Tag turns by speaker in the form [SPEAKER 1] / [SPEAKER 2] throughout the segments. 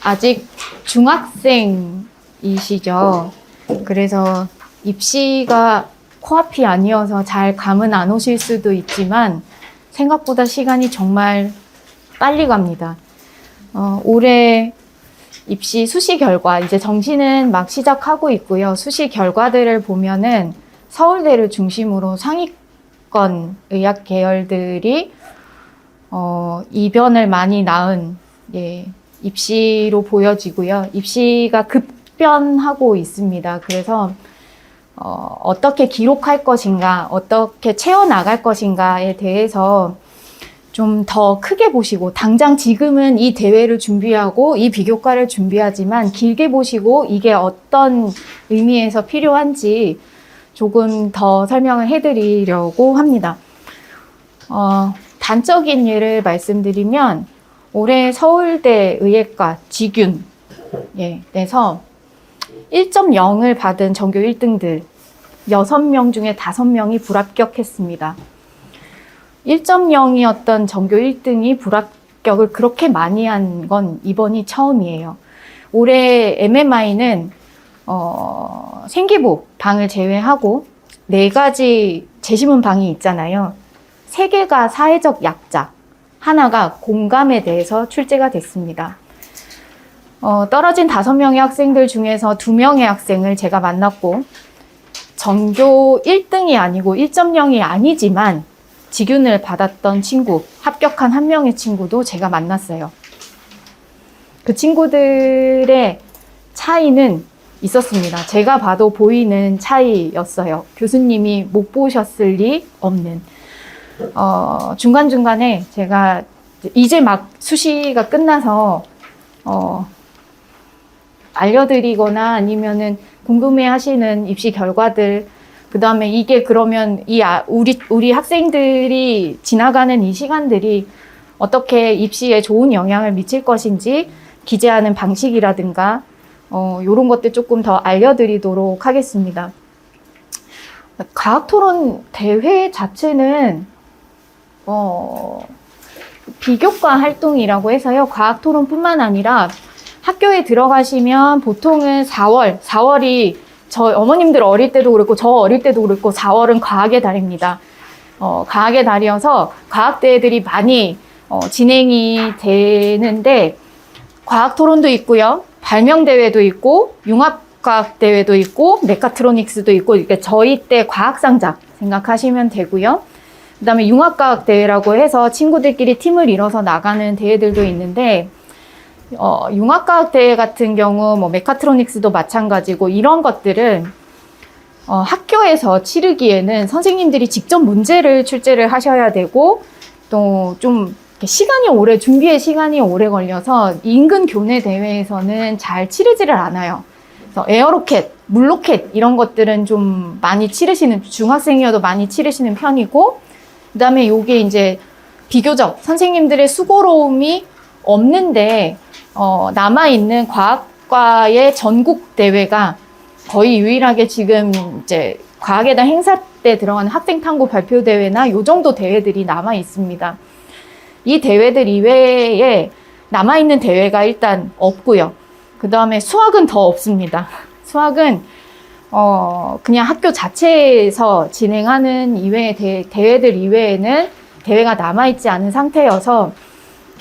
[SPEAKER 1] 아직 중학생이시죠. 그래서 입시가 코앞이 아니어서 잘 감은 안 오실 수도 있지만 생각보다 시간이 정말 빨리 갑니다. 올해 입시 수시 결과, 이제 정시는 막 시작하고 있고요. 수시 결과들을 보면은 서울대를 중심으로 상위권 의학 계열들이 이변을 많이 낳은 입시로 보여지고요. 입시가 급변하고 있습니다. 그래서 어떻게 기록할 것인가, 어떻게 채워나갈 것인가에 대해서 좀 더 크게 보시고, 당장 지금은 이 대회를 준비하고 이 비교과를 준비하지만 길게 보시고 이게 어떤 의미에서 필요한지 조금 더 설명을 해드리려고 합니다. 단적인 예를 말씀드리면 올해 서울대 의예과 지균에서 1.0을 받은 전교 1등들 6명 중에 5명이 불합격했습니다. 1.0이었던 전교 1등이 불합격을 그렇게 많이 한 건 이번이 처음이에요. 올해 MMI는 생기부 방을 제외하고 4가지 재시문 방이 있잖아요. 3개가 사회적 약자, 하나가 공감에 대해서 출제가 됐습니다. 떨어진 5명의 학생들 중에서 2명의 학생을 제가 만났고, 전교 1등이 아니고 1.0이 아니지만 직윤을 받았던 친구, 합격한 1명의 친구도 제가 만났어요. 그 친구들의 차이는 있었습니다. 제가 봐도 보이는 차이였어요. 교수님이 못 보셨을 리 없는. 중간중간에 제가 이제 막 수시가 끝나서 알려드리거나 아니면은 궁금해 하시는 입시 결과들, 그 다음에 이게 그러면 우리 학생들이 지나가는 이 시간들이 어떻게 입시에 좋은 영향을 미칠 것인지 기재하는 방식이라든가, 요런 것들 조금 더 알려드리도록 하겠습니다. 과학토론 대회 자체는, 비교과 활동이라고 해서요. 과학토론뿐만 아니라 학교에 들어가시면 보통은 4월이 어머님들 어릴 때도 그랬고 저 어릴 때도 그랬고 4월은 과학의 달입니다. 과학의 달이어서 과학대회들이 많이 진행이 되는데, 과학토론도 있고요. 발명대회도 있고 융합과학대회도 있고 메카트로닉스도 있고, 이렇게 저희 때 과학상작 생각하시면 되고요. 그 다음에 융합과학대회라고 해서 친구들끼리 팀을 이뤄서 나가는 대회들도 있는데, 융합과학대회 같은 경우 메카트로닉스도 마찬가지고, 이런 것들은 학교에서 치르기에는 선생님들이 직접 문제를 출제를 하셔야 되고, 또 좀 준비의 시간이 오래 걸려서 인근 교내 대회에서는 잘 치르지를 않아요. 그래서 에어로켓, 물로켓 이런 것들은 좀 많이 치르시는, 중학생이어도 많이 치르시는 편이고, 그 다음에 요게 이제 비교적 선생님들의 수고로움이 없는데 남아있는 과학과의 전국 대회가 거의 유일하게 지금 이제 과학의 달 행사 때 들어가는 학생탐구 발표대회나 요 정도 대회들이 남아 있습니다. 이 대회들 이외에 남아있는 대회가 일단 없고요. 그 다음에 수학은 더 없습니다. 수학은 그냥 학교 자체에서 진행하는 대회들 이외에는 대회가 남아있지 않은 상태여서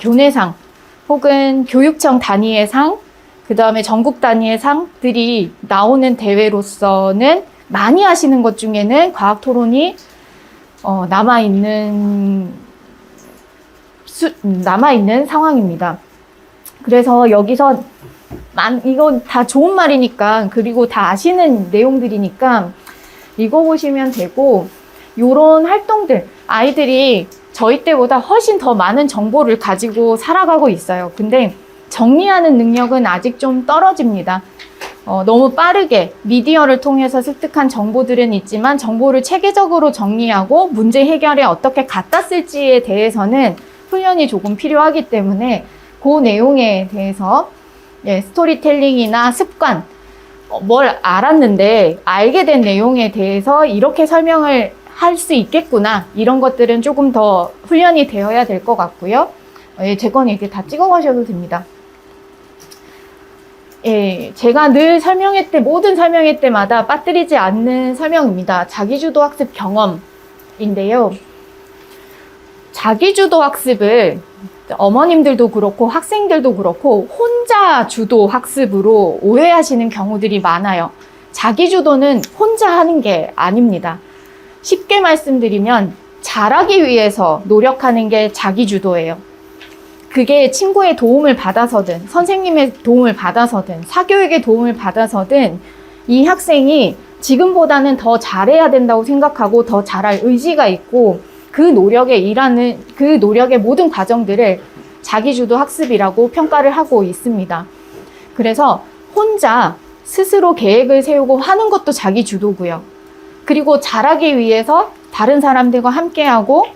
[SPEAKER 1] 교내상 혹은 교육청 단위의 상, 그 다음에 전국 단위의 상들이 나오는 대회로서는 많이 하시는 것 중에는 과학토론이 남아있는 상황입니다. 그래서 여기서 이건 다 좋은 말이니까, 그리고 다 아시는 내용들이니까 읽어보시면 되고, 요런 활동들, 아이들이 저희 때보다 훨씬 더 많은 정보를 가지고 살아가고 있어요. 근데 정리하는 능력은 아직 좀 떨어집니다. 너무 빠르게 미디어를 통해서 습득한 정보들은 있지만 정보를 체계적으로 정리하고 문제 해결에 어떻게 갖다 쓸지에 대해서는 훈련이 조금 필요하기 때문에 그 내용에 대해서 스토리텔링이나 습관, 뭘 알았는데 알게 된 내용에 대해서 이렇게 설명을 할 수 있겠구나, 이런 것들은 조금 더 훈련이 되어야 될 것 같고요. 제 거는 이렇게 다 찍어 가셔도 됩니다. 예, 제가 늘 모든 설명회 때마다 빠뜨리지 않는 설명입니다. 자기주도 학습 경험인데요. 자기주도 학습을 어머님들도 그렇고 학생들도 그렇고 혼자 주도 학습으로 오해하시는 경우들이 많아요. 자기주도는 혼자 하는 게 아닙니다. 쉽게 말씀드리면 잘하기 위해서 노력하는 게 자기주도예요. 그게 친구의 도움을 받아서든 선생님의 도움을 받아서든 사교육의 도움을 받아서든 이 학생이 지금보다는 더 잘해야 된다고 생각하고 더 잘할 의지가 있고 그 노력의 모든 과정들을 자기주도 학습이라고 평가를 하고 있습니다. 그래서 혼자 스스로 계획을 세우고 하는 것도 자기주도고요. 그리고 잘하기 위해서 다른 사람들과 함께하고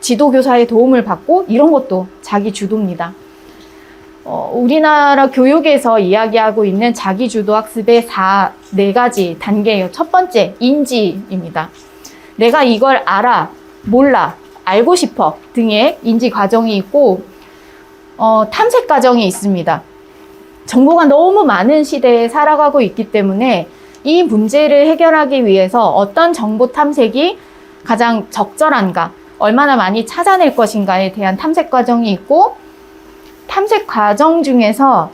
[SPEAKER 1] 지도교사의 도움을 받고 이런 것도 자기주도입니다. 우리나라 교육에서 이야기하고 있는 자기주도 학습의 4가지 단계예요. 첫 번째, 인지입니다. 내가 이걸 알아, 몰라, 알고 싶어 등의 인지 과정이 있고 탐색 과정이 있습니다. 정보가 너무 많은 시대에 살아가고 있기 때문에 이 문제를 해결하기 위해서 어떤 정보 탐색이 가장 적절한가, 얼마나 많이 찾아낼 것인가에 대한 탐색 과정이 있고 탐색 과정 중에서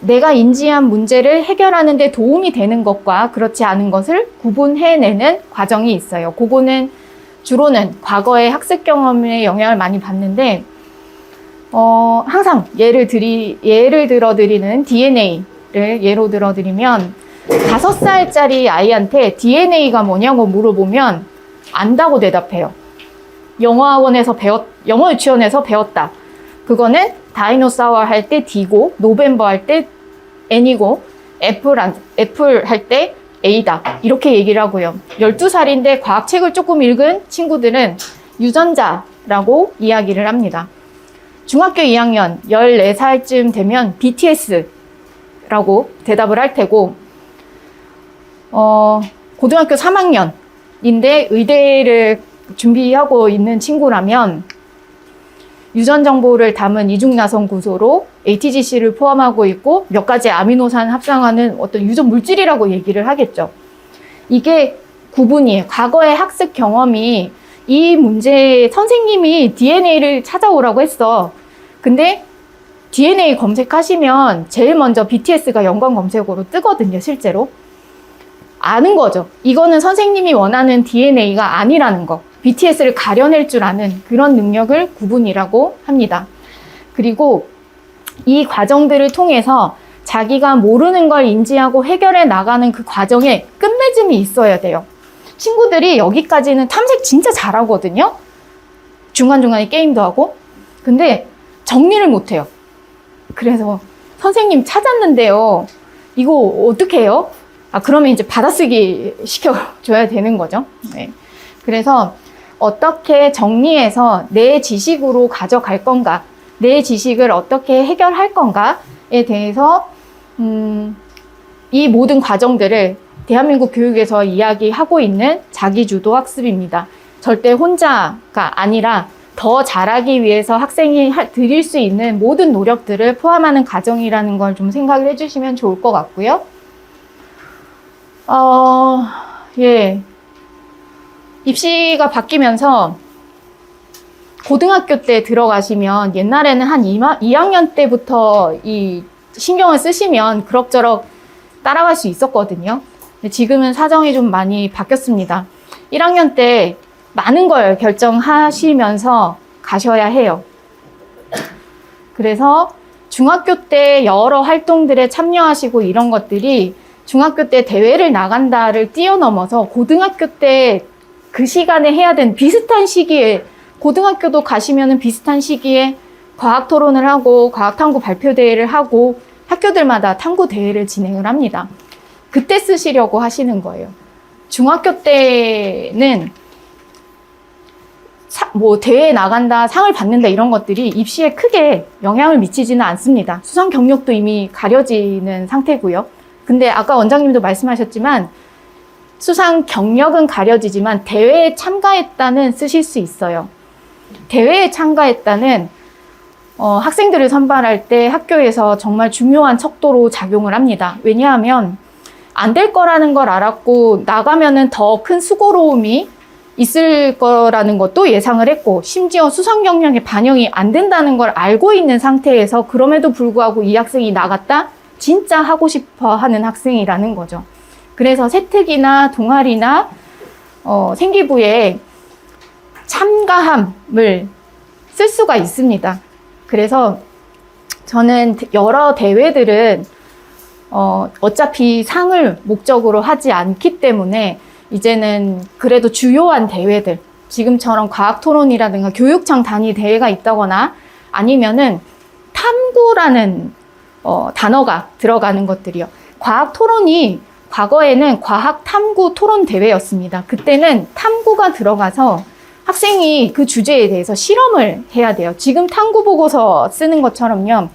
[SPEAKER 1] 내가 인지한 문제를 해결하는 데 도움이 되는 것과 그렇지 않은 것을 구분해내는 과정이 있어요. 그거는 주로는 과거의 학습 경험에 영향을 많이 받는데 항상 예를 들어드리는 DNA를 예로 들어드리면 5살짜리 아이한테 DNA가 뭐냐고 물어보면 안다고 대답해요. 영어 유치원에서 배웠다. 그거는 다이노사워 할 때 D고, 노벰버 할 때 N이고, 애플 할 때 A다. 이렇게 얘기를 하고요. 12살인데 과학책을 조금 읽은 친구들은 유전자라고 이야기를 합니다. 중학교 2학년 14살쯤 되면 BTS라고 대답을 할 테고, 고등학교 3학년인데 의대를 준비하고 있는 친구라면 유전 정보를 담은 이중나선 구조로 ATGC를 포함하고 있고 몇 가지 아미노산 합성하는 어떤 유전 물질이라고 얘기를 하겠죠. 이게 구분이에요. 과거의 학습 경험이 이 문제에 선생님이 DNA를 찾아오라고 했어. 근데 DNA 검색하시면 제일 먼저 BTS가 연관 검색어로 뜨거든요, 실제로. 아는 거죠. 이거는 선생님이 원하는 DNA가 아니라는 거. BTS를 가려낼 줄 아는 그런 능력을 구분이라고 합니다. 그리고 이 과정들을 통해서 자기가 모르는 걸 인지하고 해결해 나가는 그 과정에 끝맺음이 있어야 돼요. 친구들이 여기까지는 탐색 진짜 잘하거든요. 중간중간에 게임도 하고. 근데 정리를 못해요. 그래서 선생님 찾았는데요. 이거 어떻게 해요? 그러면 이제 받아쓰기 시켜줘야 되는 거죠. 네. 그래서 어떻게 정리해서 내 지식으로 가져갈 건가, 내 지식을 어떻게 해결할 건가에 대해서 이 모든 과정들을 대한민국 교육에서 이야기하고 있는 자기주도 학습입니다. 절대 혼자가 아니라 더 잘하기 위해서 학생이 드릴 수 있는 모든 노력들을 포함하는 과정이라는 걸 좀 생각을 해주시면 좋을 것 같고요. 예. 입시가 바뀌면서 고등학교 때 들어가시면 옛날에는 한 2학년 때부터 이 신경을 쓰시면 그럭저럭 따라갈 수 있었거든요. 근데 지금은 사정이 좀 많이 바뀌었습니다. 1학년 때 많은 걸 결정하시면서 가셔야 해요. 그래서 중학교 때 여러 활동들에 참여하시고 이런 것들이 중학교 때 대회를 나간다를 뛰어넘어서 고등학교 때 그 시간에 해야 되는 비슷한 시기에 고등학교도 가시면은 비슷한 시기에 과학 토론을 하고 과학 탐구 발표 대회를 하고 학교들마다 탐구 대회를 진행을 합니다. 그때 쓰시려고 하시는 거예요. 중학교 때는 대회에 나간다, 상을 받는다 이런 것들이 입시에 크게 영향을 미치지는 않습니다. 수상 경력도 이미 가려지는 상태고요. 근데 아까 원장님도 말씀하셨지만 수상 경력은 가려지지만 대회에 참가했다는 쓰실 수 있어요. 대회에 참가했다는 학생들을 선발할 때 학교에서 정말 중요한 척도로 작용을 합니다. 왜냐하면 안 될 거라는 걸 알았고 나가면은 더 큰 수고로움이 있을 거라는 것도 예상을 했고 심지어 수상 경력에 반영이 안 된다는 걸 알고 있는 상태에서 그럼에도 불구하고 이 학생이 나갔다? 진짜 하고 싶어 하는 학생이라는 거죠. 그래서 세특이나 동아리나 생기부에 참가함을 쓸 수가 있습니다. 그래서 저는 여러 대회들은 어차피 상을 목적으로 하지 않기 때문에 이제는 그래도 주요한 대회들, 지금처럼 과학토론이라든가 교육청 단위 대회가 있다거나 아니면은 탐구라는 단어가 들어가는 것들이요. 과학토론이 과거에는 과학탐구 토론 대회였습니다. 그때는 탐구가 들어가서 학생이 그 주제에 대해서 실험을 해야 돼요. 지금 탐구 보고서 쓰는 것처럼요.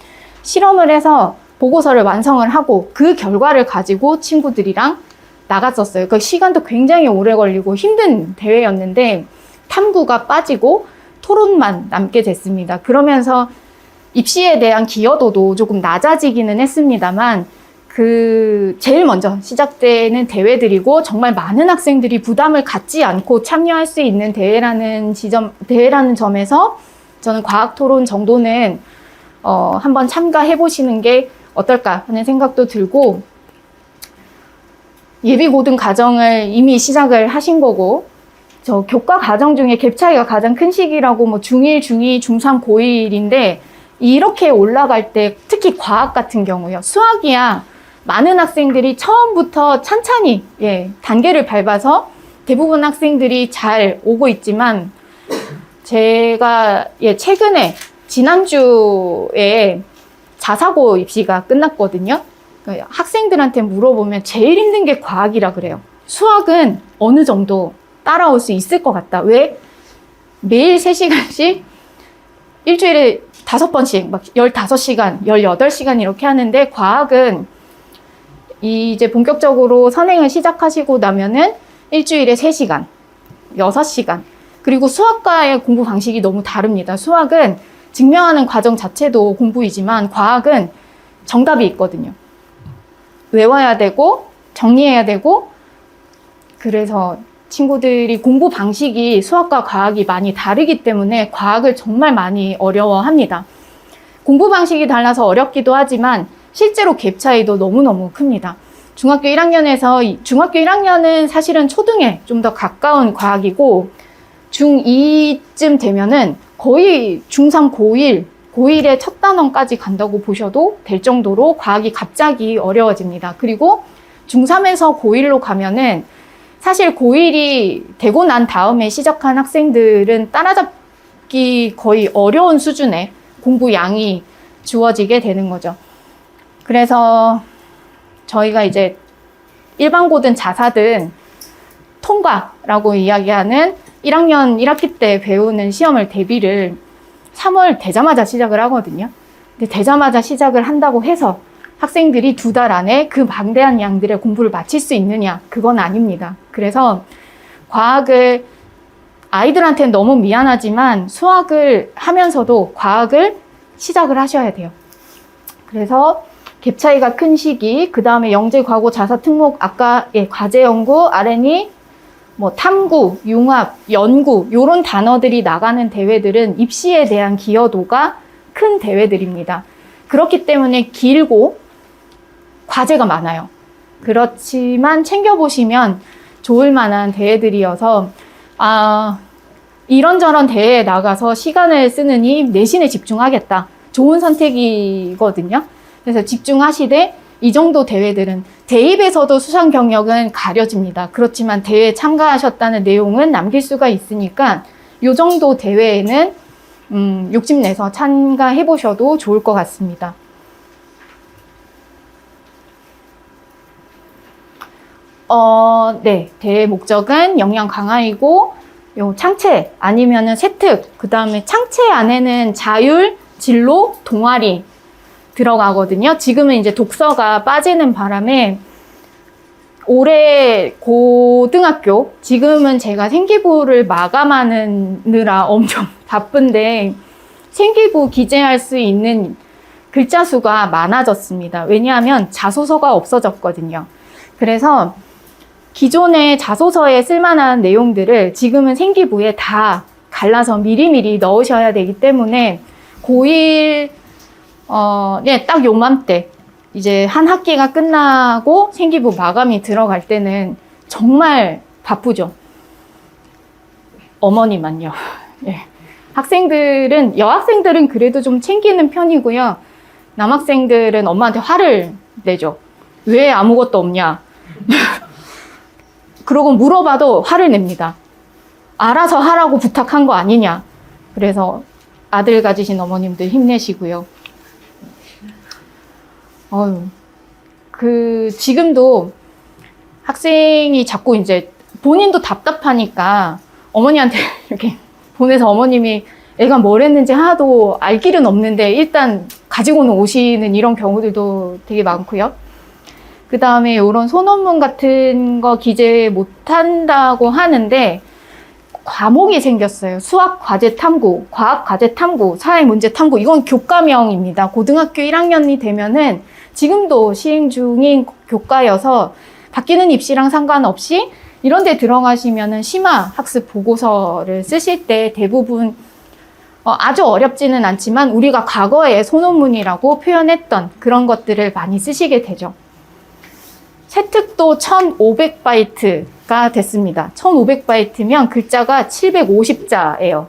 [SPEAKER 1] 실험을 해서 보고서를 완성을 하고 그 결과를 가지고 친구들이랑 나갔었어요. 그 시간도 굉장히 오래 걸리고 힘든 대회였는데 탐구가 빠지고 토론만 남게 됐습니다. 그러면서 입시에 대한 기여도도 조금 낮아지기는 했습니다만 제일 먼저 시작되는 대회들이고 정말 많은 학생들이 부담을 갖지 않고 참여할 수 있는 대회라는 점에서 저는 과학토론 정도는 한번 참가해 보시는 게 어떨까 하는 생각도 들고, 예비고등과정을 이미 시작을 하신 거고, 저 교과 과정 중에 갭 차이가 가장 큰 시기라고 중1, 중2, 중3, 고1인데 이렇게 올라갈 때 특히 과학 같은 경우요. 수학이야 많은 학생들이 처음부터 찬찬히 단계를 밟아서 대부분 학생들이 잘 오고 있지만 제가 최근에 지난주에 자사고 입시가 끝났거든요. 학생들한테 물어보면 제일 힘든 게 과학이라 그래요. 수학은 어느 정도 따라올 수 있을 것 같다. 왜? 매일 3시간씩 일주일에 5번씩 막 15시간, 18시간 이렇게 하는데 과학은 이제 본격적으로 선행을 시작하시고 나면은 일주일에 3시간, 6시간. 그리고 수학과의 공부 방식이 너무 다릅니다. 수학은 증명하는 과정 자체도 공부이지만 과학은 정답이 있거든요. 외워야 되고 정리해야 되고, 그래서 친구들이 공부 방식이 수학과 과학이 많이 다르기 때문에 과학을 정말 많이 어려워합니다. 공부 방식이 달라서 어렵기도 하지만 실제로 갭 차이도 너무너무 큽니다. 중학교 1학년은 사실은 초등에 좀 더 가까운 과학이고 중2쯤 되면은 거의 중3, 고1의 첫 단원까지 간다고 보셔도 될 정도로 과학이 갑자기 어려워집니다. 그리고 중3에서 고1로 가면은 사실 고1이 되고 난 다음에 시작한 학생들은 따라잡기 거의 어려운 수준의 공부 양이 주어지게 되는 거죠. 그래서 저희가 이제 일반고든 자사든 통과라고 이야기하는 1학년 1학기 때 배우는 시험을 대비를 3월 되자마자 시작을 하거든요. 근데 되자마자 시작을 한다고 해서 학생들이 2달 안에 그 방대한 양들의 공부를 마칠 수 있느냐? 그건 아닙니다. 그래서 과학을, 아이들한테는 너무 미안하지만 수학을 하면서도 과학을 시작을 하셔야 돼요. 그래서 갭 차이가 큰 시기, 그 다음에 영재, 과고, 자사, 특목, 아까 과제 연구, R&E, 탐구, 융합, 연구 이런 단어들이 나가는 대회들은 입시에 대한 기여도가 큰 대회들입니다. 그렇기 때문에 길고 과제가 많아요. 그렇지만 챙겨보시면 좋을 만한 대회들이어서 이런저런 대회에 나가서 시간을 쓰느니 내신에 집중하겠다. 좋은 선택이거든요. 그래서 집중하시되 이 정도 대회들은 대입에서도 수상 경력은 가려집니다. 그렇지만 대회에 참가하셨다는 내용은 남길 수가 있으니까 이 정도 대회에는 욕심내서 참가해 보셔도 좋을 것 같습니다. 대회 목적은 역량 강화이고 요 창체 아니면은 세특, 그 다음에 창체 안에는 자율, 진로, 동아리 들어가거든요. 지금은 이제 독서가 빠지는 바람에 올해 고등학교, 지금은 제가 생기부를 마감하느라 엄청 바쁜데 생기부 기재할 수 있는 글자 수가 많아졌습니다. 왜냐하면 자소서가 없어졌거든요. 그래서 기존의 자소서에 쓸만한 내용들을 지금은 생기부에 다 갈라서 미리미리 넣으셔야 되기 때문에 고1, 네, 딱 요맘때 이제 한 학기가 끝나고 생기부 마감이 들어갈 때는 정말 바쁘죠. 어머니만요. 예. 여학생들은 그래도 좀 챙기는 편이고요. 남학생들은 엄마한테 화를 내죠. 왜 아무것도 없냐. 그러고 물어봐도 화를 냅니다. 알아서 하라고 부탁한 거 아니냐. 그래서 아들 가지신 어머님들 힘내시고요. 지금도 학생이 자꾸 이제 본인도 답답하니까 어머니한테 이렇게 보내서 어머님이 애가 뭘 했는지 하나도 알 길은 없는데 일단 가지고는 오시는 이런 경우들도 되게 많고요. 그 다음에 이런 소논문 같은 거 기재 못한다고 하는데 과목이 생겼어요. 수학 과제 탐구, 과학 과제 탐구, 사회 문제 탐구. 이건 교과명입니다. 고등학교 1학년이 되면은 지금도 시행 중인 교과여서 바뀌는 입시랑 상관없이 이런 데 들어가시면은 심화 학습 보고서를 쓰실 때 대부분 아주 어렵지는 않지만 우리가 과거에 소논문이라고 표현했던 그런 것들을 많이 쓰시게 되죠. 세특도 1500바이트가 됐습니다. 1500바이트면 글자가 750자예요.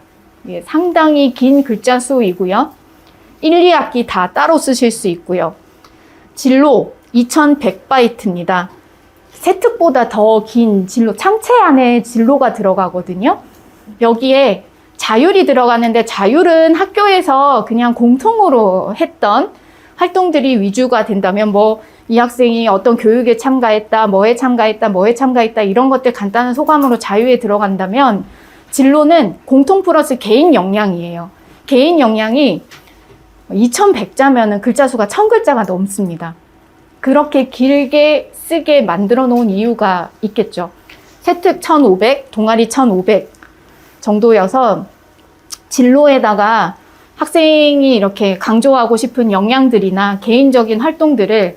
[SPEAKER 1] 상당히 긴 글자 수이고요. 1, 2학기 다 따로 쓰실 수 있고요. 진로 2100바이트입니다. 세특보다 더 긴 진로, 창체 안에 진로가 들어가거든요. 여기에 자율이 들어가는데 자율은 학교에서 그냥 공통으로 했던 활동들이 위주가 된다면 이 학생이 어떤 교육에 참가했다, 뭐에 참가했다 이런 것들 간단한 소감으로 자유에 들어간다면 진로는 공통 플러스 개인 역량이에요. 개인 역량이 2100자면은 글자 수가 1000글자가 넘습니다. 그렇게 길게 쓰게 만들어 놓은 이유가 있겠죠. 세특 1500, 동아리 1500 정도여서 진로에다가 학생이 이렇게 강조하고 싶은 역량들이나 개인적인 활동들을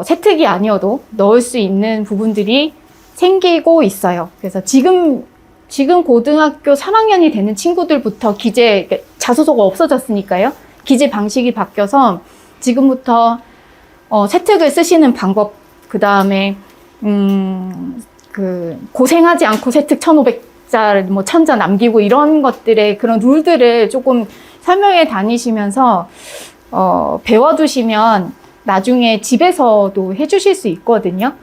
[SPEAKER 1] 세특이 아니어도 넣을 수 있는 부분들이 생기고 있어요. 그래서 지금 고등학교 3학년이 되는 친구들부터 자소서가 없어졌으니까요. 기재 방식이 바뀌어서 지금부터 세특을 쓰시는 방법, 그 다음에 고생하지 않고 세특 1500자, 1000자 남기고 이런 것들의 그런 룰들을 조금 설명해 다니시면서 배워두시면 나중에 집에서도 해주실 수 있거든요.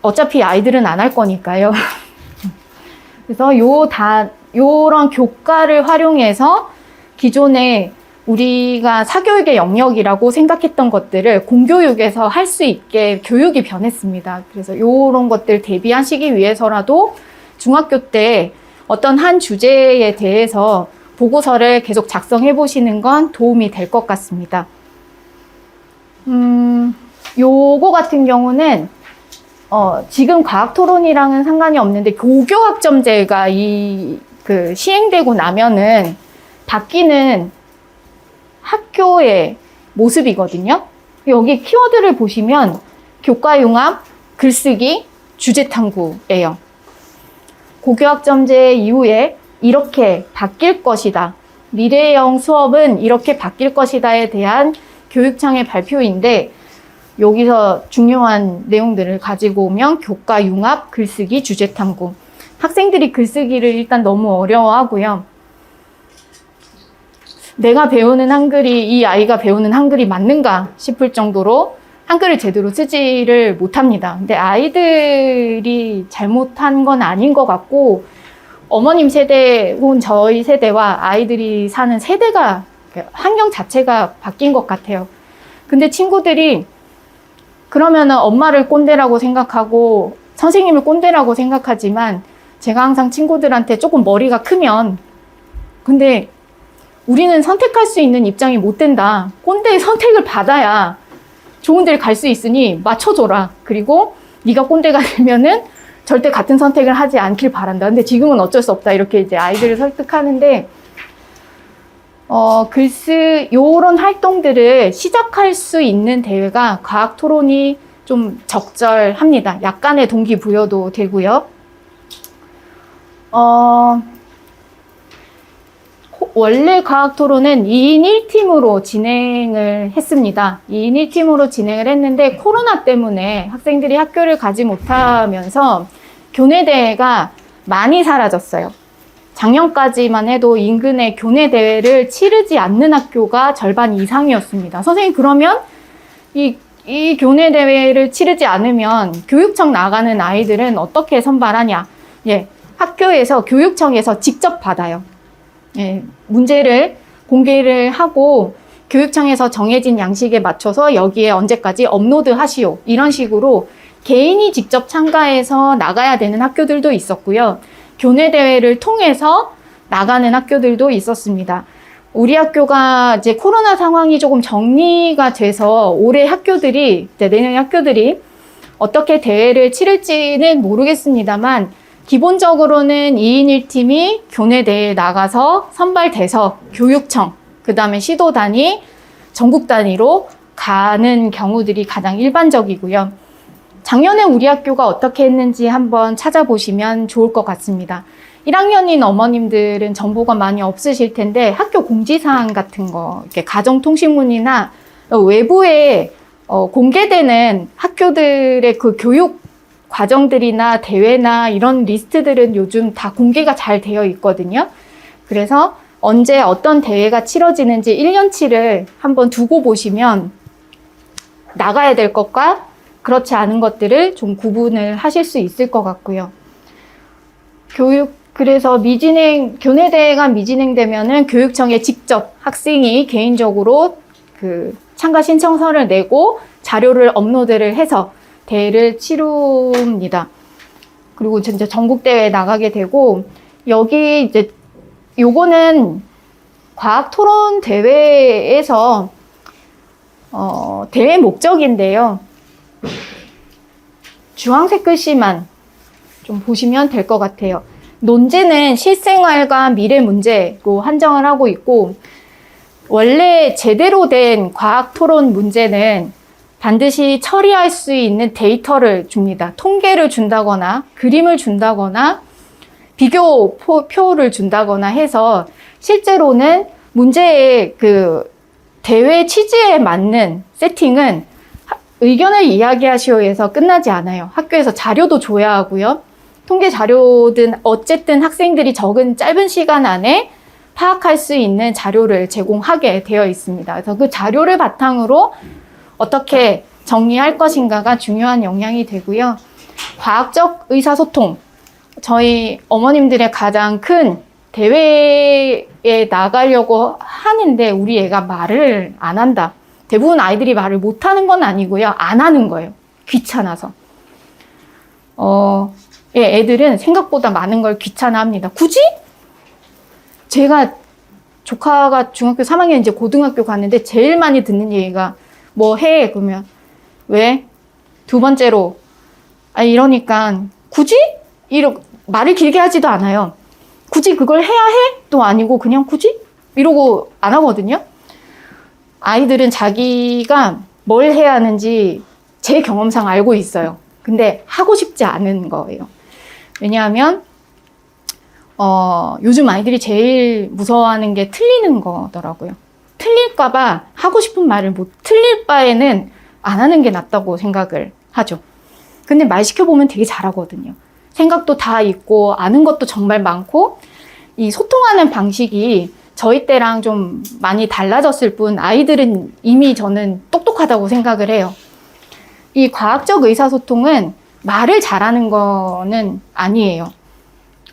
[SPEAKER 1] 어차피 아이들은 안 할 거니까요. 그래서 요런 교과를 활용해서 기존에 우리가 사교육의 영역이라고 생각했던 것들을 공교육에서 할 수 있게 교육이 변했습니다. 그래서 요런 것들 대비하시기 위해서라도 중학교 때 어떤 한 주제에 대해서 보고서를 계속 작성해 보시는 건 도움이 될 것 같습니다. 요거 같은 경우는 지금 과학토론이랑은 상관이 없는데 고교학점제가 시행되고 나면은 바뀌는 학교의 모습이거든요. 여기 키워드를 보시면 교과융합, 글쓰기, 주제탐구예요. 고교학점제 이후에 이렇게 바뀔 것이다. 미래형 수업은 이렇게 바뀔 것이다에 대한 교육청의 발표인데 여기서 중요한 내용들을 가지고 오면 교과융합, 글쓰기, 주제탐구. 학생들이 글쓰기를 일단 너무 어려워하고요. 내가 배우는 한글이 이 아이가 배우는 한글이 맞는가 싶을 정도로 한글을 제대로 쓰지를 못합니다. 근데 아이들이 잘못한 건 아닌 것 같고 어머님 세대 혹은 저희 세대와 아이들이 사는 세대가 환경 자체가 바뀐 것 같아요. 근데 친구들이 그러면은 엄마를 꼰대라고 생각하고 선생님을 꼰대라고 생각하지만 제가 항상 친구들한테 조금 머리가 크면 근데 우리는 선택할 수 있는 입장이 못 된다. 꼰대의 선택을 받아야 좋은 데를 갈 수 있으니 맞춰줘라. 그리고 네가 꼰대가 되면은 절대 같은 선택을 하지 않길 바란다. 근데 지금은 어쩔 수 없다. 이렇게 이제 아이들을 설득하는데 요런 활동들을 시작할 수 있는 대회가 과학 토론이 좀 적절합니다. 약간의 동기부여도 되고요. 원래 과학 토론은 2인 1팀으로 진행을 했습니다. 2인 1팀으로 진행을 했는데 코로나 때문에 학생들이 학교를 가지 못하면서 교내대회가 많이 사라졌어요. 작년까지만 해도 인근의 교내대회를 치르지 않는 학교가 절반 이상이었습니다. 선생님, 그러면 이 교내대회를 치르지 않으면 교육청 나가는 아이들은 어떻게 선발하냐? 예, 학교에서, 교육청에서 직접 받아요. 예, 문제를 공개를 하고 교육청에서 정해진 양식에 맞춰서 여기에 언제까지 업로드 하시오. 이런 식으로 개인이 직접 참가해서 나가야 되는 학교들도 있었고요. 교내대회를 통해서 나가는 학교들도 있었습니다. 우리 학교가 이제 코로나 상황이 조금 정리가 돼서 올해 학교들이, 이제 내년 학교들이 어떻게 대회를 치를지는 모르겠습니다만 기본적으로는 2인 1팀이 교내대회에 나가서 선발돼서 교육청, 그 다음에 시도 단위, 전국 단위로 가는 경우들이 가장 일반적이고요. 작년에 우리 학교가 어떻게 했는지 한번 찾아보시면 좋을 것 같습니다. 1학년인 어머님들은 정보가 많이 없으실 텐데 학교 공지사항 같은 거, 이렇게 가정통신문이나 외부에 공개되는 학교들의 그 교육 과정들이나 대회나 이런 리스트들은 요즘 다 공개가 잘 되어 있거든요. 그래서 언제 어떤 대회가 치러지는지 1년치를 한번 두고 보시면 나가야 될 것과 그렇지 않은 것들을 좀 구분을 하실 수 있을 것 같고요. 그래서 교내대회가 미진행되면은 교육청에 직접 학생이 개인적으로 그 참가 신청서를 내고 자료를 업로드를 해서 대회를 치릅니다. 그리고 진짜 전국대회에 나가게 되고, 여기 이제 요거는 과학 토론 대회에서 대회 목적인데요. 주황색 글씨만 좀 보시면 될 것 같아요. 논제는 실생활과 미래 문제로 한정을 하고 있고, 원래 제대로 된 과학 토론 문제는 반드시 처리할 수 있는 데이터를 줍니다. 통계를 준다거나 그림을 준다거나 비교표를 준다거나 해서 실제로는 문제의 그 대회 취지에 맞는 세팅은 의견을 이야기하시오에서 끝나지 않아요. 학교에서 자료도 줘야 하고요. 통계 자료든 어쨌든 학생들이 적은 짧은 시간 안에 파악할 수 있는 자료를 제공하게 되어 있습니다. 그래서 그 자료를 바탕으로 어떻게 정리할 것인가가 중요한 영향이 되고요. 과학적 의사소통. 저희 어머님들의 가장 큰 대회에 나가려고 하는데 우리 애가 말을 안 한다. 대부분 아이들이 말을 못 하는 건 아니고요. 안 하는 거예요. 귀찮아서. 예, 애들은 생각보다 많은 걸 귀찮아합니다. 굳이? 제가 조카가 중학교 3학년 이제 고등학교 갔는데 제일 많이 듣는 얘기가 뭐 해? 그러면 왜? 두 번째로 이러니까 굳이? 말을 길게 하지도 않아요. 굳이 그걸 해야 해? 또 아니고 그냥 굳이? 이러고 안 하거든요. 아이들은 자기가 뭘 해야 하는지 제 경험상 알고 있어요. 근데 하고 싶지 않은 거예요. 왜냐하면 요즘 아이들이 제일 무서워하는 게 틀리는 거더라고요. 틀릴까봐 하고 싶은 말을 틀릴 바에는 안 하는 게 낫다고 생각을 하죠. 근데 말 시켜보면 되게 잘하거든요. 생각도 다 있고 아는 것도 정말 많고, 이 소통하는 방식이 저희 때랑 좀 많이 달라졌을 뿐 아이들은 이미 저는 똑똑하다고 생각을 해요. 이 과학적 의사소통은 말을 잘하는 거는 아니에요.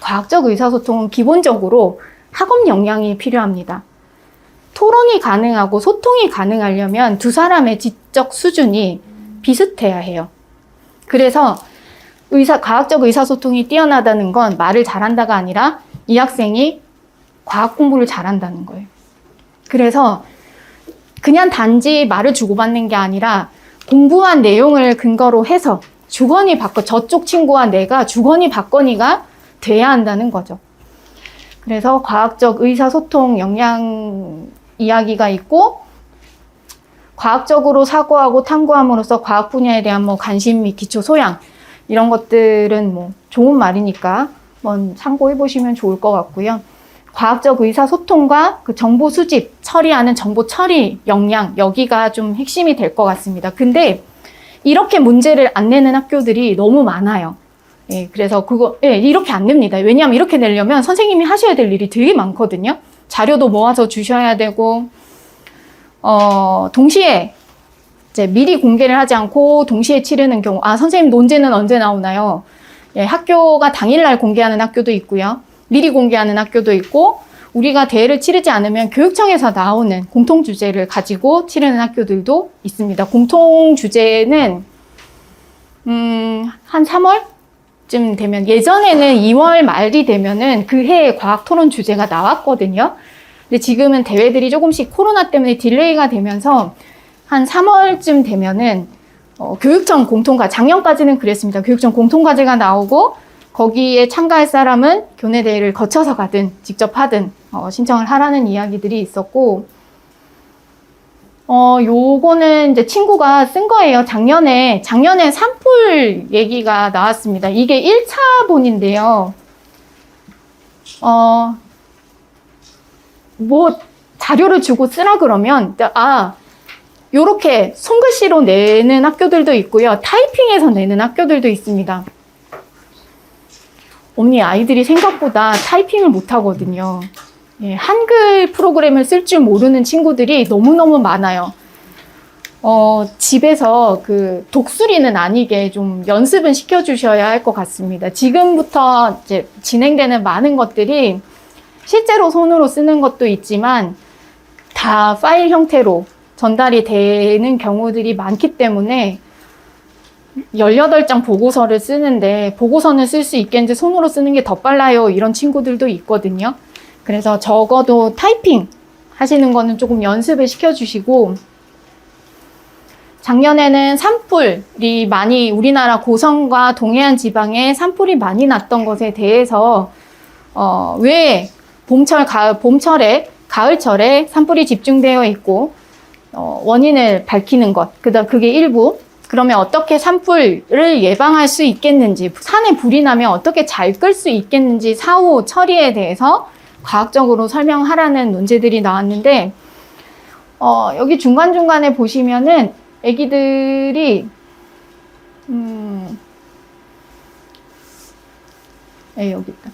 [SPEAKER 1] 과학적 의사소통은 기본적으로 학업 역량이 필요합니다. 토론이 가능하고 소통이 가능하려면 두 사람의 지적 수준이 비슷해야 해요. 그래서 과학적 의사소통이 뛰어나다는 건 말을 잘한다가 아니라 이 학생이 과학 공부를 잘한다는 거예요. 그래서 그냥 단지 말을 주고받는 게 아니라 공부한 내용을 근거로 해서 주거니 받거, 저쪽 친구와 내가 주거니 받거니가 돼야 한다는 거죠. 그래서 과학적 의사소통 역량 이야기가 있고, 과학적으로 사고하고 탐구함으로써 과학 분야에 대한 뭐 관심 및 기초 소양, 이런 것들은 뭐 좋은 말이니까 한번 참고해 보시면 좋을 것 같고요. 과학적 의사소통과 그 정보 수집, 처리하는 정보 처리 역량, 여기가 좀 핵심이 될 것 같습니다. 근데 이렇게 문제를 안 내는 학교들이 너무 많아요. 예, 그래서 이렇게 안 냅니다. 왜냐하면 이렇게 내려면 선생님이 하셔야 될 일이 되게 많거든요. 자료도 모아서 주셔야 되고, 동시에 이제 미리 공개를 하지 않고 동시에 치르는 경우, 선생님 논제는 언제 나오나요? 예, 학교가 당일날 공개하는 학교도 있고요. 미리 공개하는 학교도 있고, 우리가 대회를 치르지 않으면 교육청에서 나오는 공통 주제를 가지고 치르는 학교들도 있습니다. 공통 주제는 한 3월쯤 되면, 예전에는 2월 말이 되면은 그 해의 과학 토론 주제가 나왔거든요. 근데 지금은 대회들이 조금씩 코로나 때문에 딜레이가 되면서 한 3월쯤 되면은 교육청 공통과제, 작년까지는 그랬습니다. 교육청 공통과제가 나오고, 거기에 참가할 사람은 교내 대회를 거쳐서 가든 직접 하든 신청을 하라는 이야기들이 있었고, 요거는 이제 친구가 쓴 거예요. 작년에 산풀 얘기가 나왔습니다. 이게 1차본인데요. 뭐 자료를 주고 쓰라 그러면 요렇게 손글씨로 내는 학교들도 있고요. 타이핑해서 내는 학교들도 있습니다. 언니, 아이들이 생각보다 타이핑을 못하거든요. 예, 한글 프로그램을 쓸 줄 모르는 친구들이 너무너무 많아요. 집에서 그 독수리는 아니게 좀 연습은 시켜주셔야 할 것 같습니다. 지금부터 이제 진행되는 많은 것들이 실제로 손으로 쓰는 것도 있지만 다 파일 형태로 전달이 되는 경우들이 많기 때문에 18장 보고서를 쓰는데 보고서는 쓸 수 있겠는데 손으로 쓰는 게 더 빨라요, 이런 친구들도 있거든요. 그래서 적어도 타이핑 하시는 거는 조금 연습을 시켜주시고, 작년에는 산불이 많이, 우리나라 고성과 동해안 지방에 산불이 많이 났던 것에 대해서 왜 가을철에 산불이 집중되어 있고 원인을 밝히는 것, 그다음 그게 일부. 그러면 어떻게 산불을 예방할 수 있겠는지, 산에 불이 나면 어떻게 잘 끌 수 있겠는지 사후 처리에 대해서 과학적으로 설명하라는 논제들이 나왔는데, 여기 중간중간에 보시면은 애기들이 여기 있다.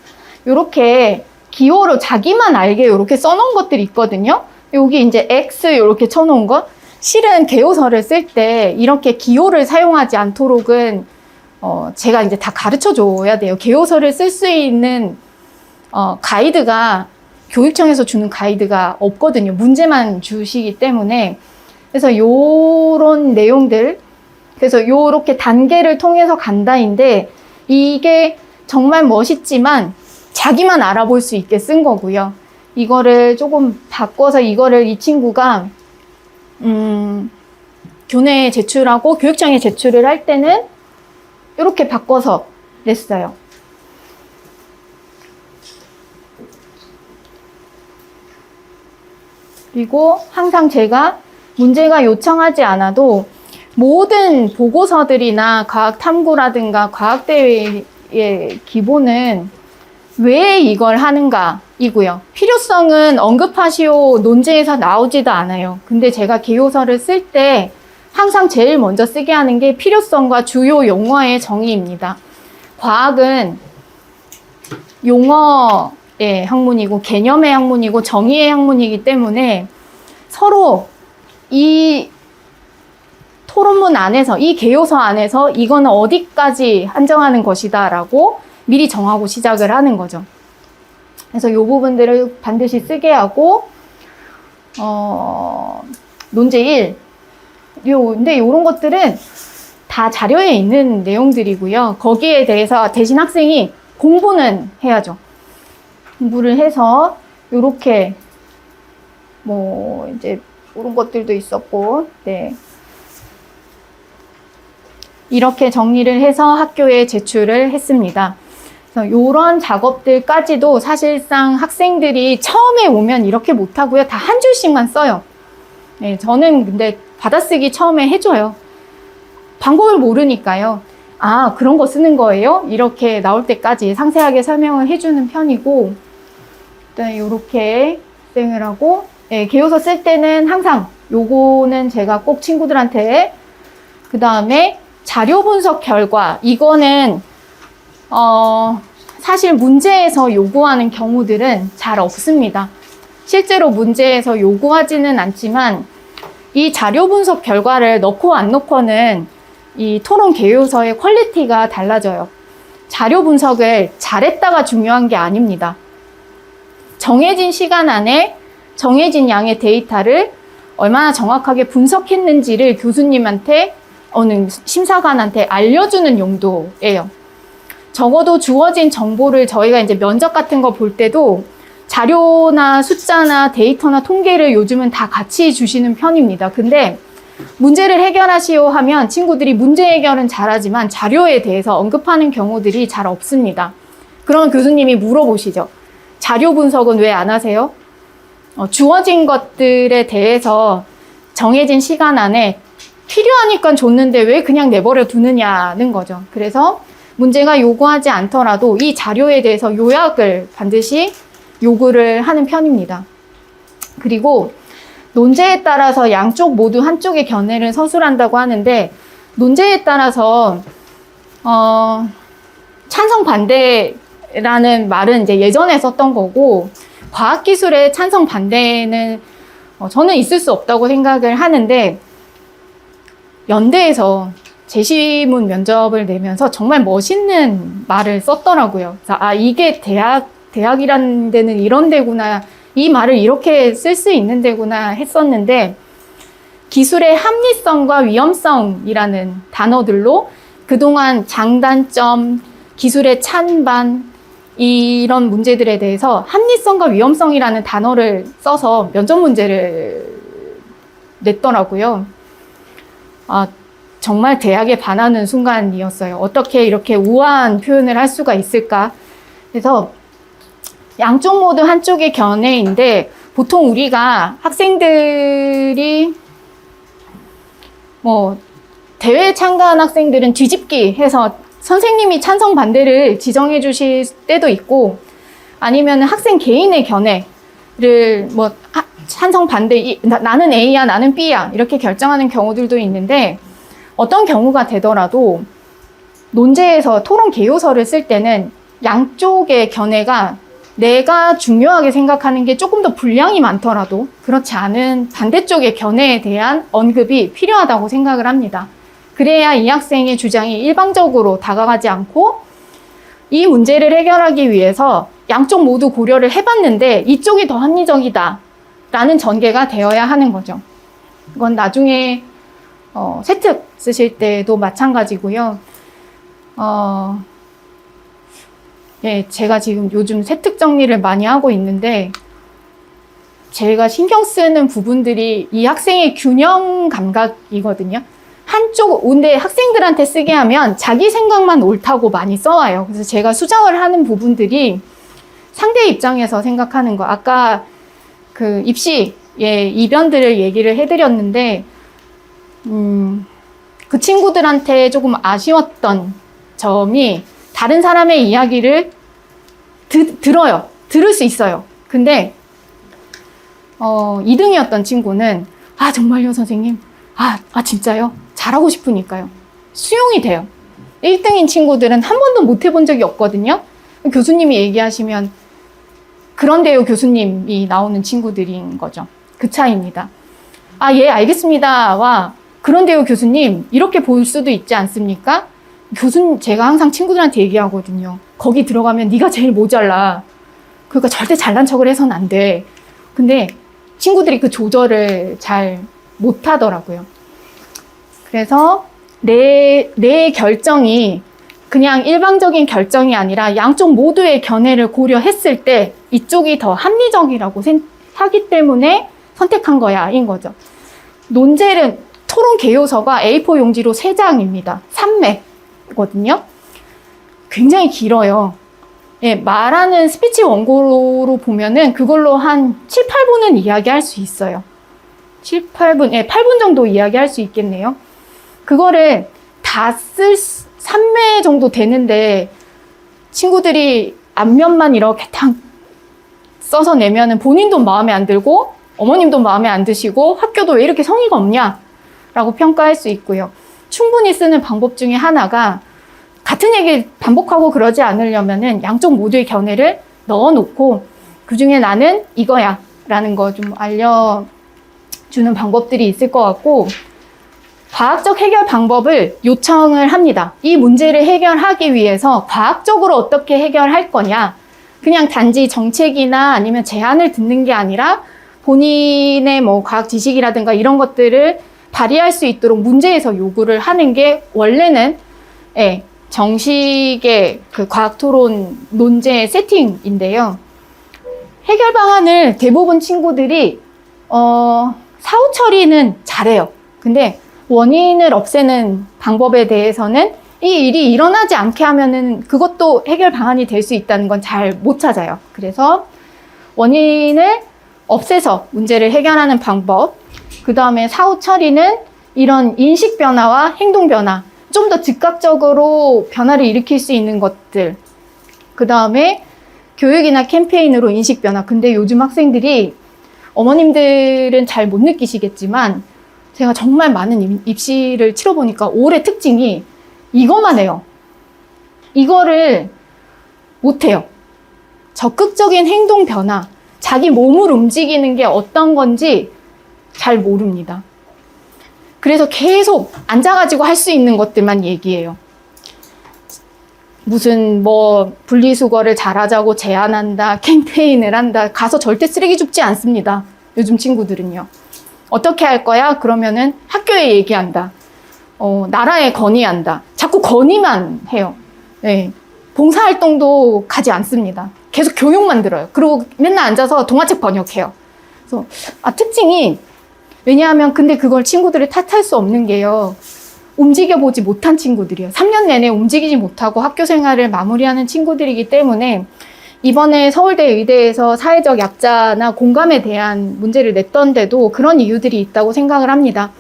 [SPEAKER 1] 요렇게 기호로 자기만 알게 요렇게 써놓은 것들이 있거든요. 여기 이제 X 요렇게 쳐놓은 거. 실은 개요서를 쓸 때 이렇게 기호를 사용하지 않도록은 제가 이제 다 가르쳐 줘야 돼요. 개요서를 쓸 수 있는 가이드가, 교육청에서 주는 가이드가 없거든요. 문제만 주시기 때문에. 그래서 요런 내용들, 그래서 요렇게 단계를 통해서 간다인데, 이게 정말 멋있지만 자기만 알아볼 수 있게 쓴 거고요. 이거를 조금 바꿔서 이 친구가 교내에 제출하고 교육청에 제출을 할 때는 이렇게 바꿔서 냈어요. 그리고 항상 제가 문제가 요청하지 않아도 모든 보고서들이나 과학탐구라든가 과학대회의 기본은 왜 이걸 하는가 이고요. 필요성은 언급하시오 논제에서 나오지도 않아요. 근데 제가 개요서를 쓸 때 항상 제일 먼저 쓰게 하는 게 필요성과 주요 용어의 정의입니다. 과학은 용어의 학문이고 개념의 학문이고 정의의 학문이기 때문에 서로 이 토론문 안에서, 이 개요서 안에서 이거는 어디까지 한정하는 것이다 라고 미리 정하고 시작을 하는 거죠. 그래서 이 부분들을 반드시 쓰게 하고, 논제 1. 근데 이런 것들은 다 자료에 있는 내용들이고요. 거기에 대해서 대신 학생이 공부는 해야죠. 공부를 해서, 요렇게, 이제, 이런 것들도 있었고, 네. 이렇게 정리를 해서 학교에 제출을 했습니다. 그래서 이런 작업들까지도 사실상 학생들이 처음에 오면 이렇게 못하고요. 다 한 줄씩만 써요. 네, 저는 근데 받아쓰기 처음에 해줘요. 방법을 모르니까요. 아, 그런 거 쓰는 거예요? 이렇게 나올 때까지 상세하게 설명을 해주는 편이고, 네, 이렇게 수행을 하고, 네, 개요서 쓸 때는 항상 요거는 제가 꼭 친구들한테, 그 다음에 자료 분석 결과, 이거는 사실 문제에서 요구하는 경우들은 잘 없습니다. 실제로 문제에서 요구하지는 않지만 이 자료 분석 결과를 넣고 안 넣고는 이 토론 개요서의 퀄리티가 달라져요. 자료 분석을 잘했다가 중요한 게 아닙니다. 정해진 시간 안에 정해진 양의 데이터를 얼마나 정확하게 분석했는지를 교수님한테 어느 심사관한테 알려주는 용도예요. 적어도 주어진 정보를 저희가 이제 면접 같은 거 볼 때도 자료나 숫자나 데이터나 통계를 요즘은 다 같이 주시는 편입니다. 근데 문제를 해결하시오 하면 친구들이 문제 해결은 잘하지만 자료에 대해서 언급하는 경우들이 잘 없습니다. 그러면 교수님이 물어보시죠. 자료 분석은 왜 안 하세요? 주어진 것들에 대해서 정해진 시간 안에 필요하니까 줬는데 왜 그냥 내버려 두느냐는 거죠. 그래서 문제가 요구하지 않더라도 이 자료에 대해서 요약을 반드시 요구를 하는 편입니다. 그리고 논제에 따라서 양쪽 모두 한쪽의 견해를 서술한다고 하는데, 논제에 따라서 찬성 반대라는 말은 이제 예전에 썼던 거고, 과학기술의 찬성 반대는 저는 있을 수 없다고 생각을 하는데, 연대에서 제시문 면접을 내면서 정말 멋있는 말을 썼더라고요. 그래서 아, 이게 대학이라는 데는 이런 데구나, 이 말을 이렇게 쓸 수 있는 데구나 했었는데, 기술의 합리성과 위험성이라는 단어들로 그동안 장단점, 기술의 찬반, 이런 문제들에 대해서 합리성과 위험성이라는 단어를 써서 면접 문제를 냈더라고요. 아, 정말 대학에 반하는 순간이었어요. 어떻게 이렇게 우아한 표현을 할 수가 있을까? 그래서 양쪽 모두 한쪽의 견해인데, 보통 우리가 학생들이 대회에 참가한 학생들은 뒤집기 해서 선생님이 찬성 반대를 지정해 주실 때도 있고, 아니면 학생 개인의 견해를 찬성 반대, 나는 A야, 나는 B야 이렇게 결정하는 경우들도 있는데, 어떤 경우가 되더라도 논제에서 토론 개요서를 쓸 때는 양쪽의 견해가 내가 중요하게 생각하는 게 조금 더 분량이 많더라도 그렇지 않은 반대쪽의 견해에 대한 언급이 필요하다고 생각을 합니다. 그래야 이 학생의 주장이 일방적으로 다가가지 않고, 이 문제를 해결하기 위해서 양쪽 모두 고려를 해봤는데 이쪽이 더 합리적이다 라는 전개가 되어야 하는 거죠. 이건 나중에 세특 쓰실 때도 마찬가지고요. 예, 제가 지금 요즘 세특 정리를 많이 하고 있는데, 제가 신경 쓰는 부분들이 이 학생의 균형 감각이거든요. 근데 학생들한테 쓰게 하면 자기 생각만 옳다고 많이 써와요. 그래서 제가 수정을 하는 부분들이 상대 입장에서 생각하는 거. 아까 그 입시, 이변들을 얘기를 해드렸는데, 그 친구들한테 조금 아쉬웠던 점이, 다른 사람의 이야기를 들어요. 들을 수 있어요. 근데 2등이었던 친구는 아, 정말요, 선생님? 아, 진짜요? 잘하고 싶으니까요. 수용이 돼요. 1등인 친구들은 한 번도 못 해본 적이 없거든요. 교수님이 얘기하시면 그런데요, 교수님이 나오는 친구들인 거죠. 그 차이입니다. 아, 예, 알겠습니다와 그런데요, 교수님, 이렇게 볼 수도 있지 않습니까? 제가 항상 친구들한테 얘기하거든요. 거기 들어가면 네가 제일 모자라. 그러니까 절대 잘난 척을 해서는 안 돼. 근데 친구들이 그 조절을 잘 못하더라고요. 그래서 내 결정이 그냥 일방적인 결정이 아니라 양쪽 모두의 견해를 고려했을 때 이쪽이 더 합리적이라고 하기 때문에 선택한 거야, 인 거죠. 논제는 토론 개요서가 A4 용지로 3장입니다. 3맥. 거든요. 굉장히 길어요. 예, 말하는 스피치 원고로 보면은 그걸로 한 7, 8분은 이야기할 수 있어요. 7, 8분, 예, 8분 정도 이야기할 수 있겠네요. 그거를 다 쓸 3회 정도 되는데 친구들이 앞면만 이렇게 딱 써서 내면은 본인도 마음에 안 들고 어머님도 마음에 안 드시고 학교도 왜 이렇게 성의가 없냐 라고 평가할 수 있고요. 충분히 쓰는 방법 중에 하나가 같은 얘기 반복하고 그러지 않으려면은 양쪽 모두의 견해를 넣어놓고 그중에 나는 이거야 라는 거 좀 알려주는 방법들이 있을 것 같고, 과학적 해결 방법을 요청을 합니다. 이 문제를 해결하기 위해서 과학적으로 어떻게 해결할 거냐, 그냥 단지 정책이나 아니면 제안을 듣는 게 아니라 본인의 뭐 과학 지식이라든가 이런 것들을 발휘할 수 있도록 문제에서 요구를 하는 게 원래는 정식의 그 과학 토론 논제 세팅인데요. 해결 방안을 대부분 친구들이 사후 처리는 잘해요. 근데 원인을 없애는 방법에 대해서는 이 일이 일어나지 않게 하면은 그것도 해결 방안이 될 수 있다는 건 잘 못 찾아요. 그래서 원인을 없애서 문제를 해결하는 방법, 그 다음에 사후 처리는 이런 인식 변화와 행동 변화, 좀 더 즉각적으로 변화를 일으킬 수 있는 것들, 그 다음에 교육이나 캠페인으로 인식 변화. 근데 요즘 학생들이, 어머님들은 잘 못 느끼시겠지만 제가 정말 많은 입시를 치러보니까 올해 특징이 이것만 해요. 이거를 못해요. 적극적인 행동 변화, 자기 몸을 움직이는 게 어떤 건지 잘 모릅니다. 그래서 계속 앉아가지고 할 수 있는 것들만 얘기해요. 무슨 뭐 분리수거를 잘하자고 제안한다, 캠페인을 한다. 가서 절대 쓰레기 줍지 않습니다. 요즘 친구들은요. 어떻게 할 거야? 그러면은 학교에 얘기한다. 나라에 건의한다. 자꾸 건의만 해요. 네. 봉사활동도 가지 않습니다. 계속 교육만 들어요. 그리고 맨날 앉아서 동화책 번역해요. 그래서 특징이, 왜냐하면 근데 그걸 친구들을 탓할 수 없는 게요, 움직여보지 못한 친구들이에요. 3년 내내 움직이지 못하고 학교 생활을 마무리하는 친구들이기 때문에 이번에 서울대 의대에서 사회적 약자나 공감에 대한 문제를 냈던데도 그런 이유들이 있다고 생각을 합니다.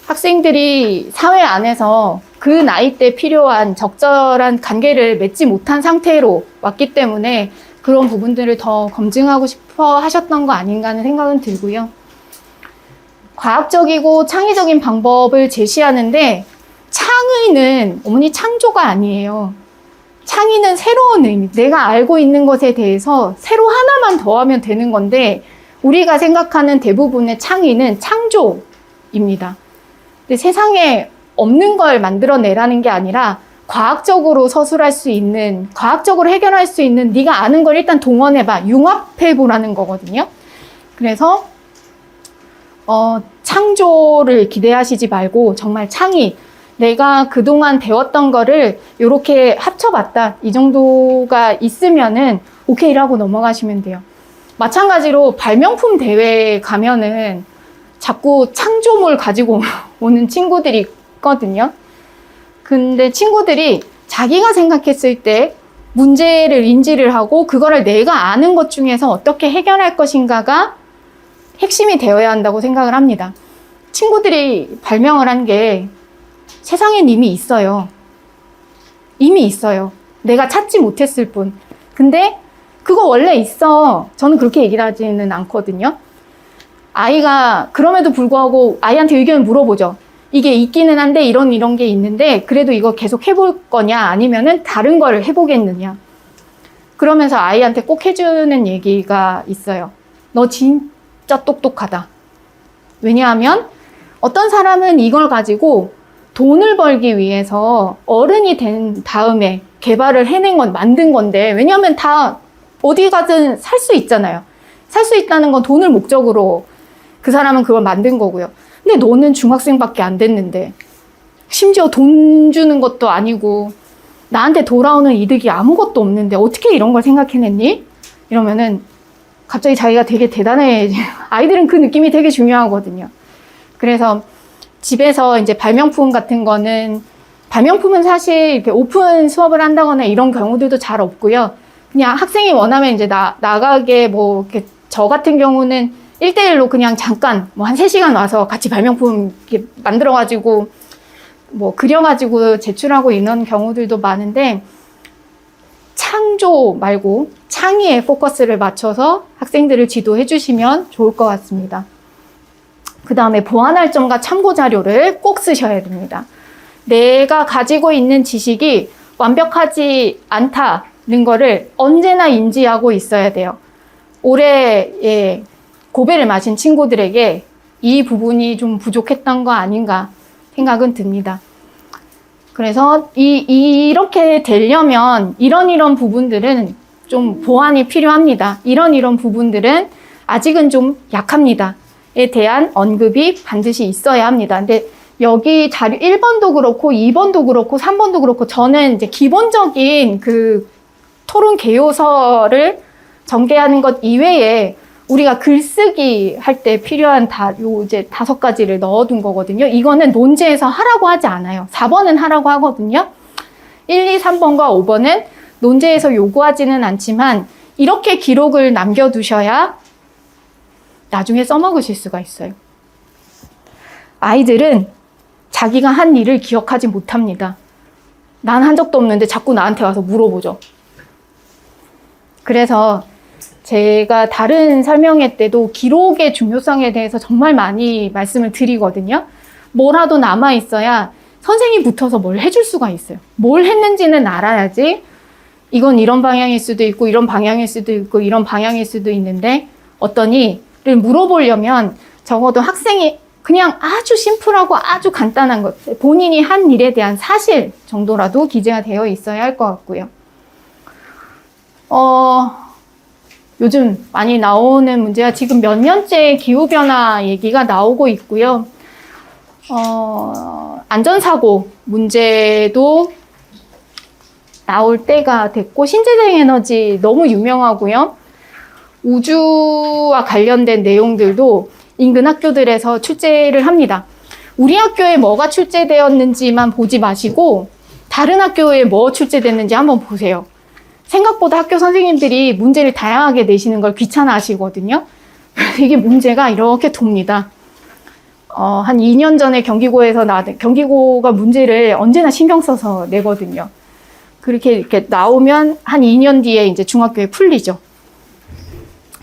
[SPEAKER 1] 학생들이 사회 안에서 그 나이 때 필요한 적절한 관계를 맺지 못한 상태로 왔기 때문에 그런 부분들을 더 검증하고 싶어 하셨던 거 아닌가 하는 생각은 들고요. 과학적이고 창의적인 방법을 제시하는데, 창의는 어머니 창조가 아니에요. 창의는 새로운 의미, 내가 알고 있는 것에 대해서 새로 하나만 더하면 되는 건데, 우리가 생각하는 대부분의 창의는 창조입니다. 근데 세상에 없는 걸 만들어내라는 게 아니라 과학적으로 서술할 수 있는, 과학적으로 해결할 수 있는, 네가 아는 걸 일단 동원해봐, 융합해보라는 거거든요. 그래서 창조를 기대하시지 말고 정말 창의, 내가 그동안 배웠던 거를 이렇게 합쳐봤다, 이 정도가 있으면은 오케이라고 넘어가시면 돼요. 마찬가지로 발명품 대회에 가면은 자꾸 창조물 가지고 오는 친구들이 있거든요. 근데 친구들이 자기가 생각했을 때 문제를 인지를 하고 그거를 내가 아는 것 중에서 어떻게 해결할 것인가가 핵심이 되어야 한다고 생각을 합니다. 친구들이 발명을 한 게 세상엔 이미 있어요. 이미 있어요. 내가 찾지 못했을 뿐. 근데 그거 원래 있어. 저는 그렇게 얘기를 하지는 않거든요. 아이가 그럼에도 불구하고 아이한테 의견을 물어보죠. 이게 있기는 한데 이런 게 있는데 그래도 이거 계속 해볼 거냐, 아니면은 다른 걸 해보겠느냐. 그러면서 아이한테 꼭 해주는 얘기가 있어요. 너 진짜 똑똑하다. 왜냐하면 어떤 사람은 이걸 가지고 돈을 벌기 위해서 어른이 된 다음에 개발을 해낸 건, 만든 건데, 왜냐하면 다 어디 가든 살 수 있잖아요. 살 수 있다는 건 돈을 목적으로 그 사람은 그걸 만든 거고요. 근데 너는 중학생밖에 안 됐는데, 심지어 돈 주는 것도 아니고 나한테 돌아오는 이득이 아무것도 없는데 어떻게 이런 걸 생각해냈니? 이러면은 갑자기 자기가 되게 대단해. 아이들은 그 느낌이 되게 중요하거든요. 그래서 집에서 이제 발명품 같은 거는, 발명품은 사실 이렇게 오픈 수업을 한다거나 이런 경우들도 잘 없고요. 그냥 학생이 원하면 이제 나가게 뭐, 이렇게 저 같은 경우는 1대1로 그냥 잠깐 뭐 한 3시간 와서 같이 발명품 이렇게 만들어가지고 뭐 그려가지고 제출하고 이런 경우들도 많은데, 창조 말고 창의에 포커스를 맞춰서 학생들을 지도해 주시면 좋을 것 같습니다. 그 다음에 보완할 점과 참고 자료를 꼭 쓰셔야 됩니다. 내가 가지고 있는 지식이 완벽하지 않다는 거를 언제나 인지하고 있어야 돼요. 올해 고배를 마신 친구들에게 이 부분이 좀 부족했던 거 아닌가 생각은 듭니다. 그래서 이렇게 되려면 이런 부분들은 좀 보완이 필요합니다. 이런 부분들은 아직은 좀 약합니다에 대한 언급이 반드시 있어야 합니다. 근데 여기 자료 1번도 그렇고 2번도 그렇고 3번도 그렇고 저는 이제 기본적인 그 토론 개요서를 전개하는 것 이외에 우리가 글쓰기 할 때 필요한 요 이제 5가지를 넣어둔 거거든요. 이거는 논제에서 하라고 하지 않아요. 4번은 하라고 하거든요. 1, 2, 3번과 5번은 논제에서 요구하지는 않지만 이렇게 기록을 남겨두셔야 나중에 써먹으실 수가 있어요. 아이들은 자기가 한 일을 기억하지 못합니다. 난 한 적도 없는데 자꾸 나한테 와서 물어보죠. 그래서 제가 다른 설명회 때도 기록의 중요성에 대해서 정말 많이 말씀을 드리거든요. 뭐라도 남아있어야 선생님이 붙어서 뭘 해줄 수가 있어요. 뭘 했는지는 알아야지 이건 이런 방향일 수도 있고 이런 방향일 수도 있고 이런 방향일 수도 있는데 어떠니를 물어보려면 적어도 학생이 그냥 아주 심플하고 아주 간단한 것, 본인이 한 일에 대한 사실 정도라도 기재가 되어 있어야 할 것 같고요. 요즘 많이 나오는 문제가 지금 몇 년째 기후변화 얘기가 나오고 있고요. 안전사고 문제도 나올 때가 됐고, 신재생 에너지 너무 유명하고요. 우주와 관련된 내용들도 인근 학교들에서 출제를 합니다. 우리 학교에 뭐가 출제되었는지만 보지 마시고 다른 학교에 뭐 출제됐는지 한번 보세요. 생각보다 학교 선생님들이 문제를 다양하게 내시는 걸 귀찮아 하시거든요. 이게 문제가 이렇게 돕니다. 한 2년 전에 경기고에서 경기고가 문제를 언제나 신경 써서 내거든요. 그렇게 이렇게 나오면 한 2년 뒤에 이제 중학교에 풀리죠.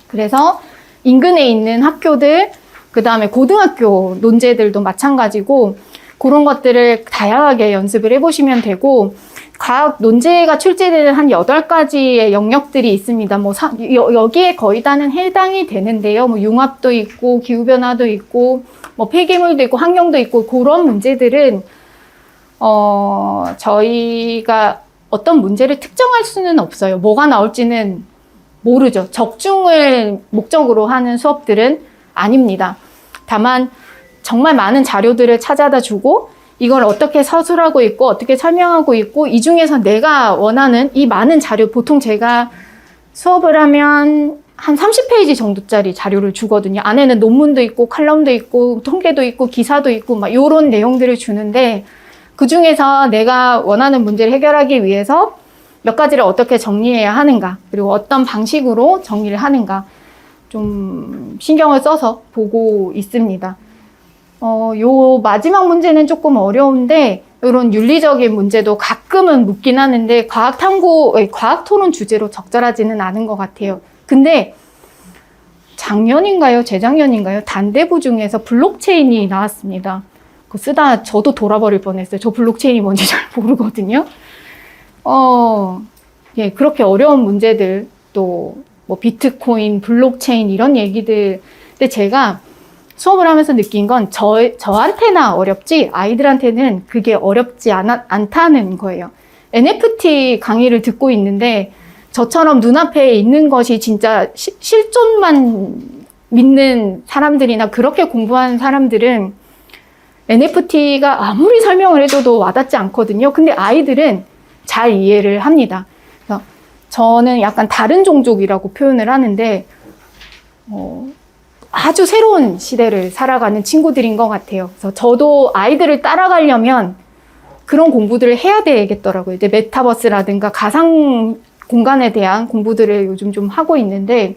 [SPEAKER 1] 그래서 인근에 있는 학교들, 그 다음에 고등학교 논제들도 마찬가지고 그런 것들을 다양하게 연습을 해보시면 되고, 과학 논제가 출제되는 한 8가지의 영역들이 있습니다. 여기에 거의 다는 해당이 되는데요. 융합도 있고, 기후변화도 있고, 폐기물도 있고, 환경도 있고, 그런 문제들은, 저희가 어떤 문제를 특정할 수는 없어요. 뭐가 나올지는 모르죠. 적중을 목적으로 하는 수업들은 아닙니다. 다만, 정말 많은 자료들을 찾아다 주고, 이걸 어떻게 서술하고 있고 어떻게 설명하고 있고 이 중에서 내가 원하는 이 많은 자료, 보통 제가 수업을 하면 한 30페이지 정도짜리 자료를 주거든요. 안에는 논문도 있고 칼럼도 있고 통계도 있고 기사도 있고 막 이런 내용들을 주는데, 그 중에서 내가 원하는 문제를 해결하기 위해서 몇 가지를 어떻게 정리해야 하는가, 그리고 어떤 방식으로 정리를 하는가 좀 신경을 써서 보고 있습니다. 요 마지막 문제는 조금 어려운데, 이런 윤리적인 문제도 가끔은 묻긴 하는데, 과학 토론 주제로 적절하지는 않은 것 같아요. 근데, 작년인가요? 재작년인가요? 단대부 중에서 블록체인이 나왔습니다. 그거 쓰다 저도 돌아버릴 뻔했어요. 저 블록체인이 뭔지 잘 모르거든요. 그렇게 어려운 문제들, 또, 비트코인, 블록체인, 이런 얘기들. 근데 제가 수업을 하면서 느낀 건 저한테나 어렵지 아이들한테는 그게 어렵지 않다는 거예요. NFT 강의를 듣고 있는데 저처럼 눈앞에 있는 것이 진짜 실존만 믿는 사람들이나 그렇게 공부하는 사람들은 NFT가 아무리 설명을 해줘도 와닿지 않거든요. 근데 아이들은 잘 이해를 합니다. 그래서 저는 약간 다른 종족이라고 표현을 하는데 아주 새로운 시대를 살아가는 친구들인 것 같아요. 그래서 저도 아이들을 따라가려면 그런 공부들을 해야 되겠더라고요. 이제 메타버스라든가 공간에 대한 공부들을 요즘 좀 하고 있는데,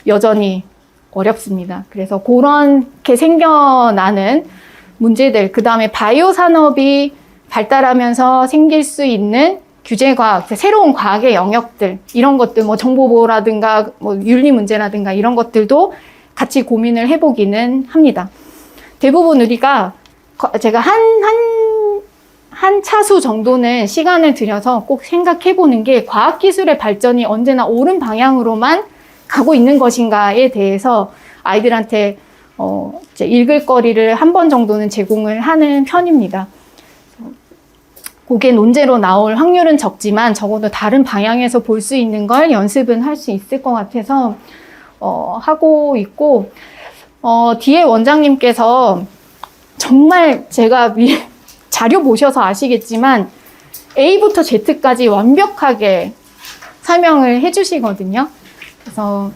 [SPEAKER 1] 여전히 어렵습니다. 그래서 그렇게 생겨나는 문제들, 그 다음에 바이오 산업이 발달하면서 생길 수 있는 규제과학, 새로운 과학의 영역들, 이런 것들, 뭐 정보보호라든가, 뭐 윤리 문제라든가 이런 것들도 같이 고민을 해보기는 합니다. 대부분 우리가 제가 한 차수 정도는 시간을 들여서 꼭 생각해 보는 게 과학기술의 발전이 언제나 옳은 방향으로만 가고 있는 것인가에 대해서 아이들한테 이제 읽을 거리를 한 번 정도는 제공을 하는 편입니다. 그게 논제로 나올 확률은 적지만 적어도 다른 방향에서 볼 수 있는 걸 연습은 할 수 있을 것 같아서 하고 있고, 뒤에 원장님께서 정말 제가 자료 보셔서 아시겠지만 A부터 Z까지 완벽하게 설명을 해주시거든요. 그래서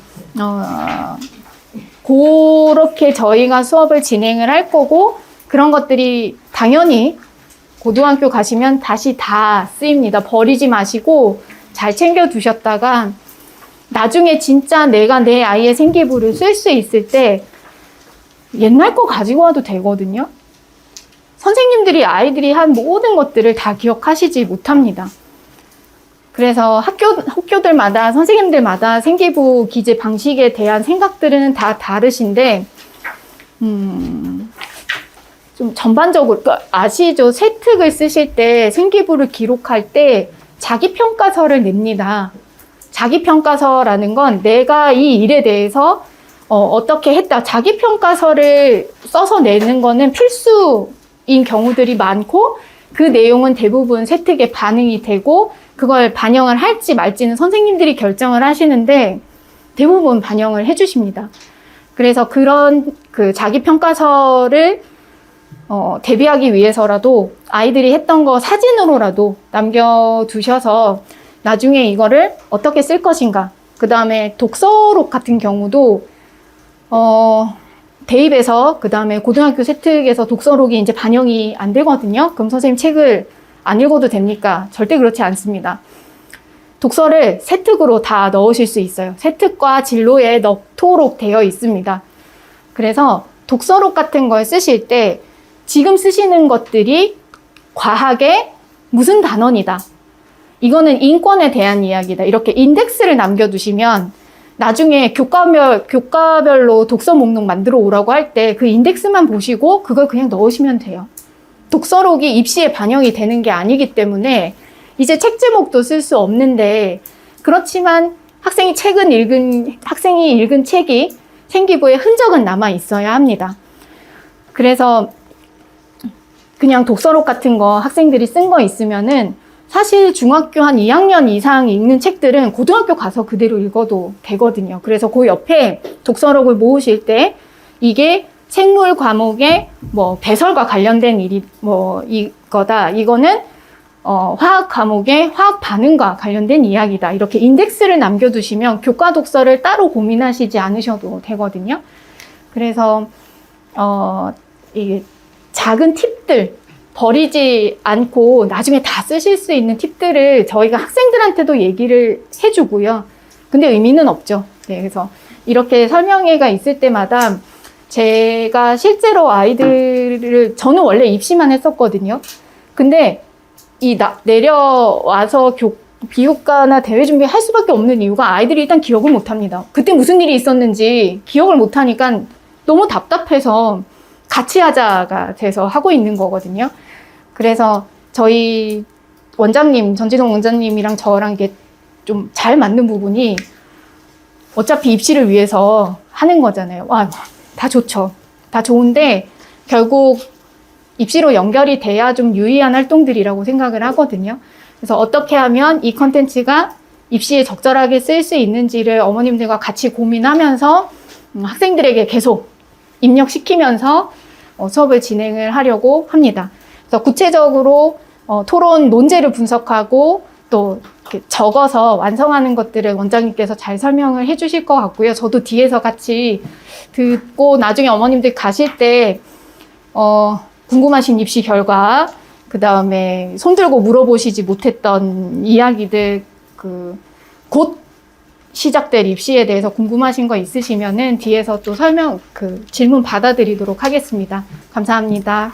[SPEAKER 1] 그렇게 저희가 수업을 진행을 할 거고, 그런 것들이 당연히 고등학교 가시면 다시 다 쓰입니다. 버리지 마시고 잘 챙겨 두셨다가 나중에 진짜 내가 내 아이의 생기부를 쓸 수 있을 때 옛날 거 가지고 와도 되거든요. 선생님들이 아이들이 한 모든 것들을 다 기억하시지 못합니다. 그래서 학교들마다, 선생님들마다 생기부 기재 방식에 대한 생각들은 다 다르신데, 좀 전반적으로, 아시죠? 세특을 쓰실 때, 생기부를 기록할 때 자기평가서를 냅니다. 자기평가서라는 건 내가 이 일에 대해서 어떻게 했다. 자기평가서를 써서 내는 거는 필수인 경우들이 많고, 그 내용은 대부분 세특에 반영이 되고, 그걸 반영을 할지 말지는 선생님들이 결정을 하시는데 대부분 반영을 해주십니다. 그래서 그런 그 자기평가서를 대비하기 위해서라도 아이들이 했던 거 사진으로라도 남겨두셔서 나중에 이거를 어떻게 쓸 것인가. 그 다음에 독서록 같은 경우도 대입에서 그 다음에 고등학교 세특에서 독서록이 이제 반영이 안 되거든요. 그럼 선생님 책을 안 읽어도 됩니까? 절대 그렇지 않습니다. 독서를 세특으로 다 넣으실 수 있어요. 세특과 진로에 넣도록 되어 있습니다. 그래서 독서록 같은 걸 쓰실 때 지금 쓰시는 것들이 과학의 무슨 단원이다. 이거는 인권에 대한 이야기다. 이렇게 인덱스를 남겨두시면 나중에 교과별로 독서 목록 만들어 오라고 할 때 그 인덱스만 보시고 그걸 그냥 넣으시면 돼요. 독서록이 입시에 반영이 되는 게 아니기 때문에 이제 책 제목도 쓸 수 없는데, 그렇지만 학생이 읽은 책이 생기부에 흔적은 남아 있어야 합니다. 그래서 그냥 독서록 같은 거 학생들이 쓴 거 있으면은 사실 중학교 한 2학년 이상 읽는 책들은 고등학교 가서 그대로 읽어도 되거든요. 그래서 그 옆에 독서록을 모으실 때 이게 생물 과목의 뭐 배설과 관련된 일이 뭐 이거다. 이거는 화학 과목의 화학 반응과 관련된 이야기다. 이렇게 인덱스를 남겨두시면 교과 독서를 따로 고민하시지 않으셔도 되거든요. 그래서 이 작은 팁들 버리지 않고 나중에 다 쓰실 수 있는 팁들을 저희가 학생들한테도 얘기를 해주고요. 근데 의미는 없죠. 네, 그래서 이렇게 설명회가 있을 때마다 제가 실제로 아이들을, 저는 원래 입시만 했었거든요. 근데 내려와서 비교과나 대회 준비 할 수밖에 없는 이유가 아이들이 일단 기억을 못 합니다. 그때 무슨 일이 있었는지 기억을 못 하니까 너무 답답해서 같이 하자가 돼서 하고 있는 거거든요. 그래서 저희 원장님, 전지동 원장님이랑 저랑 이게 좀 잘 맞는 부분이 어차피 입시를 위해서 하는 거잖아요. 와, 다 좋죠. 다 좋은데 결국 입시로 연결이 돼야 좀 유의한 활동들이라고 생각을 하거든요. 그래서 어떻게 하면 이 컨텐츠가 입시에 적절하게 쓸 수 있는지를 어머님들과 같이 고민하면서 학생들에게 계속 입력시키면서 수업을 진행을 하려고 합니다. 그래서 구체적으로 토론 논제를 분석하고 또 이렇게 적어서 완성하는 것들을 원장님께서 잘 설명을 해주실 것 같고요. 저도 뒤에서 같이 듣고 나중에 어머님들 가실 때 궁금하신 입시 결과 그 다음에 손들고 물어보시지 못했던 이야기들, 곧 시작될 입시에 대해서 궁금하신 거 있으시면은 뒤에서 또 질문 받아드리도록 하겠습니다. 감사합니다.